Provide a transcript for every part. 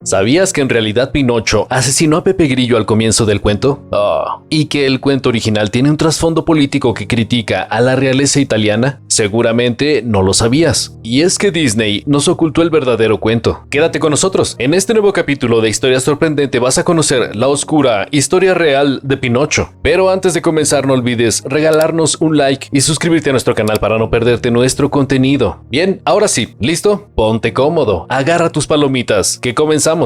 ¿Sabías que en realidad Pinocho asesinó a Pepe Grillo al comienzo del cuento? ¿Y que el cuento original tiene un trasfondo político que critica a la realeza italiana? Seguramente no lo sabías. Y es que Disney nos ocultó el verdadero cuento. Quédate con nosotros. En este nuevo capítulo de Historia Sorprendente vas a conocer la oscura historia real de Pinocho. Pero antes de comenzar no olvides regalarnos un like y suscribirte a nuestro canal para no perderte nuestro contenido. Bien, ahora sí, ¿listo? Ponte cómodo, agarra tus palomitas, que comenzamos.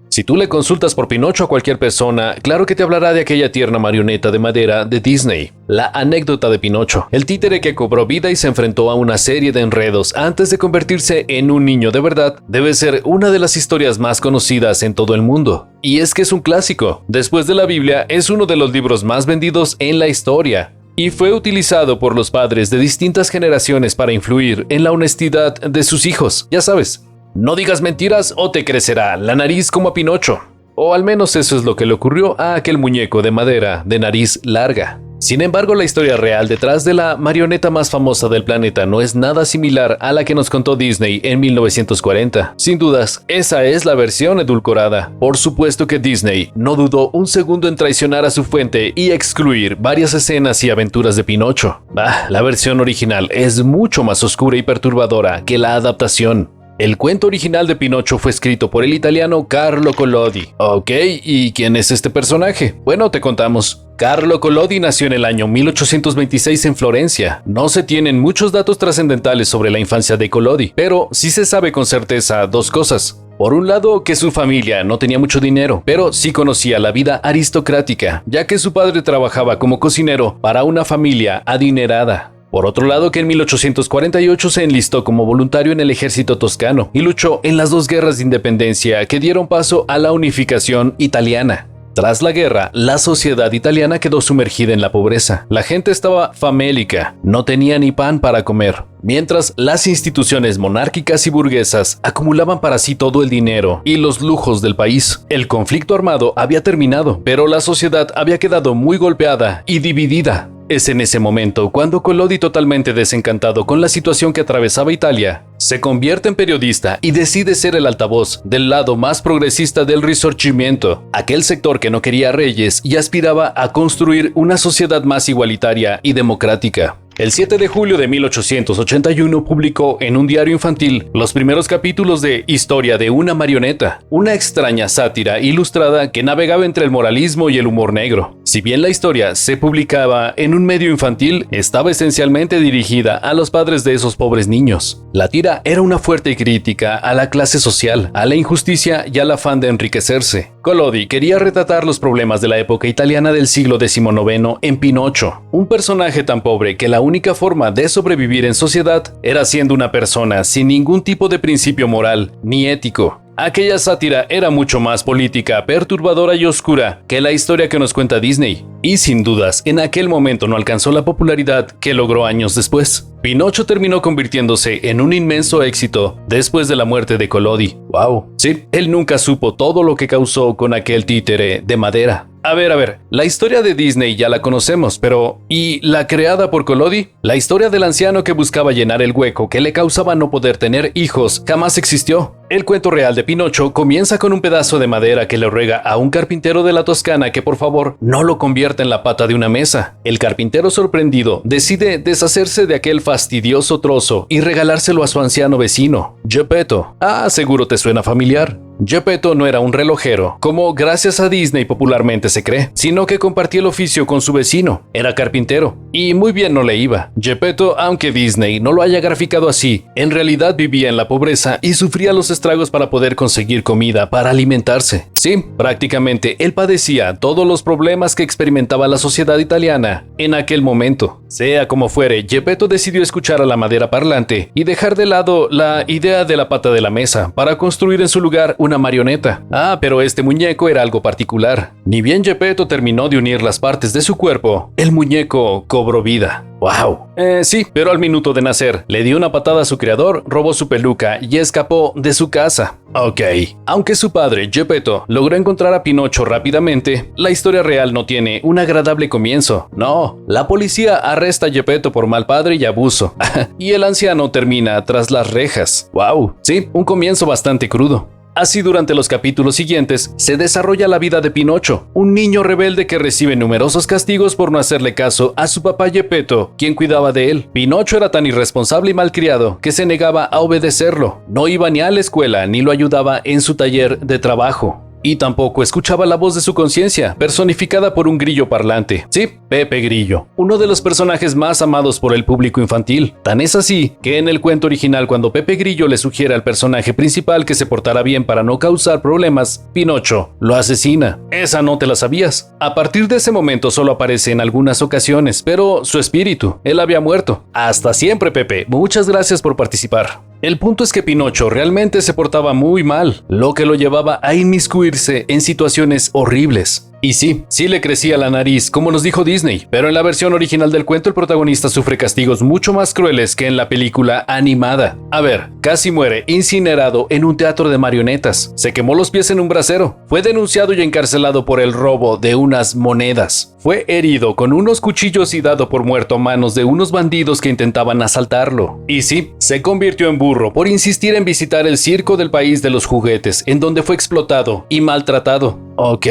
Si tú le consultas por Pinocho a cualquier persona, claro que te hablará de aquella tierna marioneta de madera de Disney. La anécdota de Pinocho, el títere que cobró vida y se enfrentó a una serie de enredos antes de convertirse en un niño de verdad, debe ser una de las historias más conocidas en todo el mundo. Y es que es un clásico. Después de la Biblia, es uno de los libros más vendidos en la historia. Y fue utilizado por los padres de distintas generaciones para influir en la honestidad de sus hijos. Ya sabes, no digas mentiras o te crecerá la nariz como a Pinocho. O al menos eso es lo que le ocurrió a aquel muñeco de madera de nariz larga. Sin embargo, la historia real detrás de la marioneta más famosa del planeta no es nada similar a la que nos contó Disney en 1940. Sin dudas, esa es la versión edulcorada. Por supuesto que Disney no dudó un segundo en traicionar a su fuente y excluir varias escenas y aventuras de Pinocho. La versión original es mucho más oscura y perturbadora que la adaptación. El cuento original de Pinocho fue escrito por el italiano Carlo Collodi. Ok, ¿y quién es este personaje? Bueno, te contamos. Carlo Collodi nació en el año 1826 en Florencia. No se tienen muchos datos trascendentales sobre la infancia de Collodi, pero sí se sabe con certeza dos cosas. Por un lado, que su familia no tenía mucho dinero, pero sí conocía la vida aristocrática, ya que su padre trabajaba como cocinero para una familia adinerada. Por otro lado, que en 1848 se enlistó como voluntario en el ejército toscano y luchó en las dos guerras de independencia que dieron paso a la unificación italiana. Tras la guerra, la sociedad italiana quedó sumergida en la pobreza. La gente estaba famélica, no tenía ni pan para comer, mientras las instituciones monárquicas y burguesas acumulaban para sí todo el dinero y los lujos del país. El conflicto armado había terminado, pero la sociedad había quedado muy golpeada y dividida. Es en ese momento cuando Collodi, totalmente desencantado con la situación que atravesaba Italia, se convierte en periodista y decide ser el altavoz del lado más progresista del Risorgimento, aquel sector que no quería reyes y aspiraba a construir una sociedad más igualitaria y democrática. El 7 de julio de 1881 publicó en un diario infantil los primeros capítulos de Historia de una marioneta, una extraña sátira ilustrada que navegaba entre el moralismo y el humor negro. Si bien la historia se publicaba en un medio infantil, estaba esencialmente dirigida a los padres de esos pobres niños. La tira era una fuerte crítica a la clase social, a la injusticia y al afán de enriquecerse. Collodi quería retratar los problemas de la época italiana del siglo XIX en Pinocho, un personaje tan pobre que la única forma de sobrevivir en sociedad era siendo una persona sin ningún tipo de principio moral ni ético. Aquella sátira era mucho más política, perturbadora y oscura que la historia que nos cuenta Disney. Y sin dudas, en aquel momento no alcanzó la popularidad que logró años después. Pinocho terminó convirtiéndose en un inmenso éxito después de la muerte de Collodi. ¡Wow! Sí, él nunca supo todo lo que causó con aquel títere de madera. A ver, la historia de Disney ya la conocemos, pero ¿y la creada por Collodi? La historia del anciano que buscaba llenar el hueco que le causaba no poder tener hijos jamás existió. El cuento real de Pinocho comienza con un pedazo de madera que le ruega a un carpintero de la Toscana que por favor no lo convierta en la pata de una mesa. El carpintero, sorprendido, decide deshacerse de aquel fastidioso trozo y regalárselo a su anciano vecino, Geppetto. Seguro te suena familiar. Geppetto no era un relojero, como gracias a Disney popularmente se cree, sino que compartía el oficio con su vecino. Era carpintero, y muy bien no le iba. Geppetto, aunque Disney no lo haya graficado así, en realidad vivía en la pobreza y sufría los estragos para poder conseguir comida para alimentarse. Sí, prácticamente él padecía todos los problemas que experimentaba la sociedad italiana en aquel momento. Sea como fuere, Geppetto decidió escuchar a la madera parlante y dejar de lado la idea de la pata de la mesa para construir en su lugar una marioneta. Pero este muñeco era algo particular. Ni bien Geppetto terminó de unir las partes de su cuerpo, el muñeco cobró vida. ¡Wow! Sí, pero al minuto de nacer, le dio una patada a su creador, robó su peluca y escapó de su casa. Ok, aunque su padre, Geppetto, logró encontrar a Pinocho rápidamente, la historia real no tiene un agradable comienzo. No, la policía arresta a Geppetto por mal padre y abuso, y el anciano termina tras las rejas. ¡Wow! Sí, un comienzo bastante crudo. Así, durante los capítulos siguientes, se desarrolla la vida de Pinocho, un niño rebelde que recibe numerosos castigos por no hacerle caso a su papá Geppetto, quien cuidaba de él. Pinocho era tan irresponsable y malcriado que se negaba a obedecerlo. No iba ni a la escuela ni lo ayudaba en su taller de trabajo. Y tampoco escuchaba la voz de su conciencia, personificada por un grillo parlante. Sí, Pepe Grillo, uno de los personajes más amados por el público infantil. Tan es así que en el cuento original, cuando Pepe Grillo le sugiere al personaje principal que se portara bien para no causar problemas, Pinocho lo asesina. Esa no te la sabías. A partir de ese momento solo aparece en algunas ocasiones, pero su espíritu, él había muerto. Hasta siempre, Pepe. Muchas gracias por participar. El punto es que Pinocho realmente se portaba muy mal, lo que lo llevaba a inmiscuirse en situaciones horribles. Y sí le crecía la nariz, como nos dijo Disney, pero en la versión original del cuento el protagonista sufre castigos mucho más crueles que en la película animada. A ver, casi muere incinerado en un teatro de marionetas, se quemó los pies en un brasero, fue denunciado y encarcelado por el robo de unas monedas, fue herido con unos cuchillos y dado por muerto a manos de unos bandidos que intentaban asaltarlo. Y sí, se convirtió en burro por insistir en visitar el circo del país de los juguetes, en donde fue explotado y maltratado. Ok.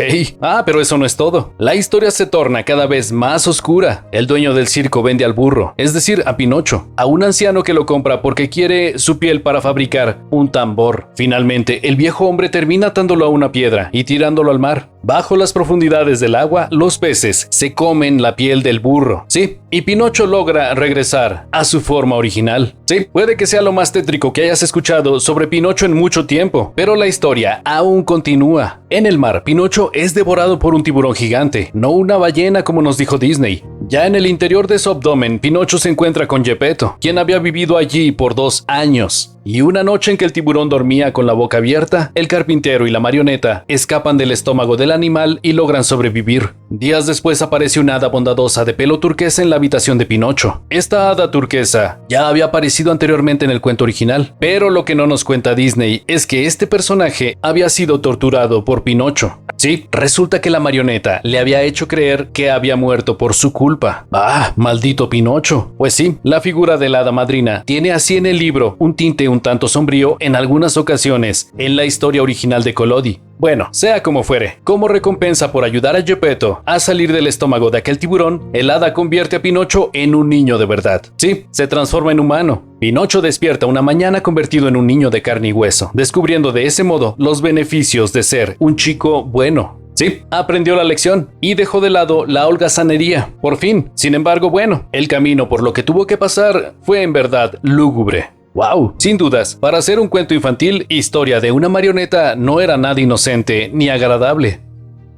Pero eso no es todo. La historia se torna cada vez más oscura. El dueño del circo vende al burro, es decir, a Pinocho, a un anciano que lo compra porque quiere su piel para fabricar un tambor. Finalmente, el viejo hombre termina atándolo a una piedra y tirándolo al mar. Bajo las profundidades del agua, los peces se comen la piel del burro. Sí, y Pinocho logra regresar a su forma original. Sí, puede que sea lo más tétrico que hayas escuchado sobre Pinocho en mucho tiempo, pero la historia aún continúa. En el mar, Pinocho es devorado por un tiburón gigante, no una ballena como nos dijo Disney. Ya en el interior de su abdomen, Pinocho se encuentra con Geppetto, quien había vivido allí por 2 años. Y una noche en que el tiburón dormía con la boca abierta, el carpintero y la marioneta escapan del estómago del animal y logran sobrevivir. Días después aparece una hada bondadosa de pelo turquesa en la habitación de Pinocho. Esta hada turquesa ya había aparecido anteriormente en el cuento original, pero lo que no nos cuenta Disney es que este personaje había sido torturado por Pinocho. Sí, resulta que la marioneta le había hecho creer que había muerto por su culpa. Maldito Pinocho. Pues sí, la figura de la hada madrina tiene así en el libro un tinte un tanto sombrío en algunas ocasiones en la historia original de Collodi. Bueno, sea como fuere, como recompensa por ayudar a Geppetto a salir del estómago de aquel tiburón, el hada convierte a Pinocho en un niño de verdad. Sí, se transforma en humano. Pinocho despierta una mañana convertido en un niño de carne y hueso, descubriendo de ese modo los beneficios de ser un chico bueno. Sí, aprendió la lección y dejó de lado la holgazanería, por fin. Sin embargo, bueno, el camino por lo que tuvo que pasar fue en verdad lúgubre. ¡Wow! Sin dudas, para ser un cuento infantil, historia de una marioneta no era nada inocente ni agradable.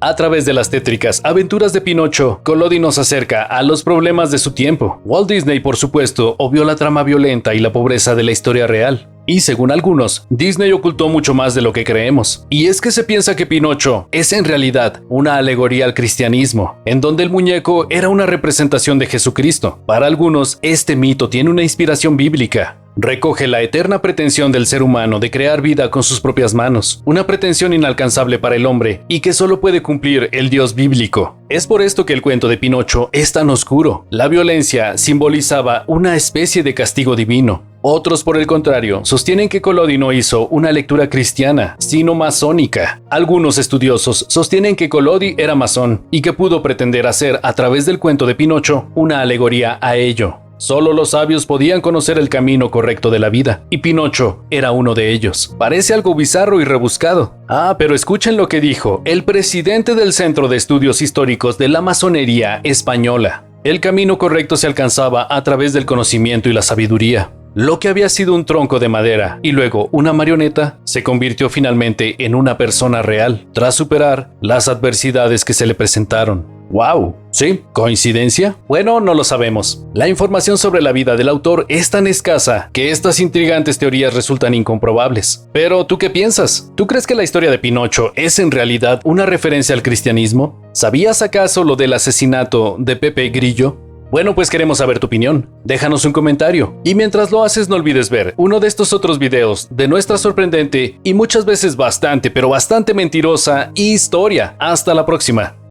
A través de las tétricas aventuras de Pinocho, Collodi nos acerca a los problemas de su tiempo. Walt Disney, por supuesto, obvió la trama violenta y la pobreza de la historia real. Y según algunos, Disney ocultó mucho más de lo que creemos. Y es que se piensa que Pinocho es en realidad una alegoría al cristianismo, en donde el muñeco era una representación de Jesucristo. Para algunos, este mito tiene una inspiración bíblica. Recoge la eterna pretensión del ser humano de crear vida con sus propias manos, una pretensión inalcanzable para el hombre y que solo puede cumplir el Dios bíblico. Es por esto que el cuento de Pinocho es tan oscuro. La violencia simbolizaba una especie de castigo divino. Otros, por el contrario, sostienen que Collodi no hizo una lectura cristiana, sino masónica. Algunos estudiosos sostienen que Collodi era masón y que pudo pretender hacer a través del cuento de Pinocho una alegoría a ello. Solo los sabios podían conocer el camino correcto de la vida, y Pinocho era uno de ellos. Parece algo bizarro y rebuscado. Pero escuchen lo que dijo el presidente del Centro de Estudios Históricos de la Masonería Española. El camino correcto se alcanzaba a través del conocimiento y la sabiduría. Lo que había sido un tronco de madera y luego una marioneta se convirtió finalmente en una persona real, tras superar las adversidades que se le presentaron. ¡Wow! ¿Sí? ¿Coincidencia? Bueno, no lo sabemos. La información sobre la vida del autor es tan escasa que estas intrigantes teorías resultan incomprobables. Pero, ¿tú qué piensas? ¿Tú crees que la historia de Pinocho es en realidad una referencia al cristianismo? ¿Sabías acaso lo del asesinato de Pepe Grillo? Bueno, pues queremos saber tu opinión. Déjanos un comentario. Y mientras lo haces, no olvides ver uno de estos otros videos de nuestra sorprendente y muchas veces bastante, pero bastante mentirosa historia. Hasta la próxima.